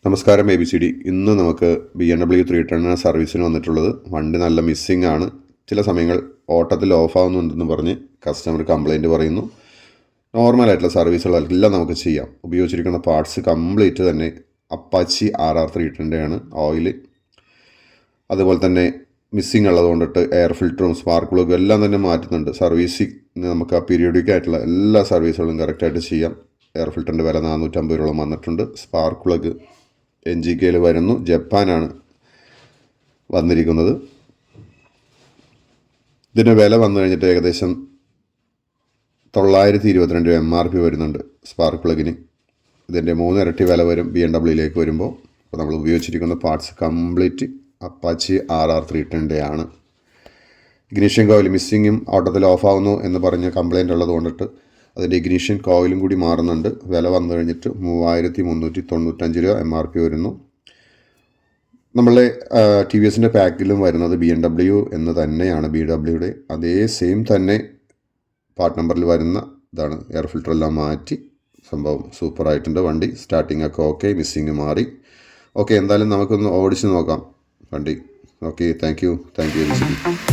നമസ്കാരം ABCD. ഇന്ന് നമുക്ക് BMW 310 സർവീസിന് വന്നിട്ടുള്ളത്. വണ്ടി നല്ല മിസ്സിംഗ് ആണ്. ചില സമയങ്ങൾ ഓട്ടത്തിൽ ഓഫ് ആവുന്നുണ്ടെന്ന് പറഞ്ഞ് കസ്റ്റമർ കംപ്ലയിൻറ്റ് പറയുന്നു. നോർമലായിട്ടുള്ള സർവീസുകളെല്ലാം നമുക്ക് ചെയ്യാം. ഉപയോഗിച്ചിരിക്കുന്ന പാർട്സ് കംപ്ലീറ്റ് തന്നെ അപ്പാച്ചി RR 310 ആണ്. ഓയിൽ അതുപോലെ തന്നെ മിസ്സിംഗ് ഉള്ളത് കൊണ്ടിട്ട് എയർ ഫിൽറ്ററും സ്പാർക്ക് പ്ലഗും എല്ലാം തന്നെ മാറ്റുന്നുണ്ട്. സർവീസിങ് നമുക്ക് ആ പീരിയോഡിക് ആയിട്ടുള്ള എല്ലാ സർവീസുകളും കറക്റ്റായിട്ട് ചെയ്യാം. എയർ ഫിൽറ്ററിൻ്റെ വില 450 രൂപയോളം വന്നിട്ടുണ്ട്. സ്പാർക്ക് പ്ലഗ് NGKയിൽ വരുന്നു. ജപ്പാനാണ് വന്നിരിക്കുന്നത്. ഇതിൻ്റെ വില വന്നു കഴിഞ്ഞിട്ട് ഏകദേശം 922 രൂപ MRP വരുന്നുണ്ട് സ്പാർക്ക് പ്ലഗിന്. ഇതിൻ്റെ 3 ഇരട്ടി വില വരും BMWയിലേക്ക് വരുമ്പോൾ. അപ്പോൾ നമ്മൾ ഉപയോഗിച്ചിരിക്കുന്ന പാർട്സ് കംപ്ലീറ്റ് അപ്പാച്ചി RR 310 ആണ്. ഇഗ്നിഷൻ കോയിൽ മിസ്സിങ്ങും ഓട്ടത്തിൽ ഓഫാവുന്നു എന്ന് പറഞ്ഞ് കംപ്ലയിൻ്റ് ഉള്ളത് കൊണ്ടിട്ട് അതിൻ്റെ ഇഗ്നിഷൻ കോയിലും കൂടി മാറുന്നുണ്ട്. വില വന്നു കഴിഞ്ഞിട്ട് 3395 രൂപ MRP വരുന്നു. നമ്മളുടെ TVSൻ്റെ പാക്കിലും വരുന്നത് BMW എന്ന് തന്നെയാണ്. BWയുടെ അതേ സെയിം തന്നെ പാർട്ട് നമ്പറിൽ വരുന്ന ഇതാണ്. എയർ ഫിൽറ്റർ എല്ലാം മാറ്റി സംഭവം സൂപ്പറായിട്ടുണ്ട്. വണ്ടി സ്റ്റാർട്ടിംഗ് ഒക്കെ ഓക്കെ, മിസ്സിങ് മാറി. ഓക്കെ, എന്തായാലും നമുക്കൊന്ന് ഓടിച്ച് നോക്കാം വണ്ടി. Okay, thank you ABCD.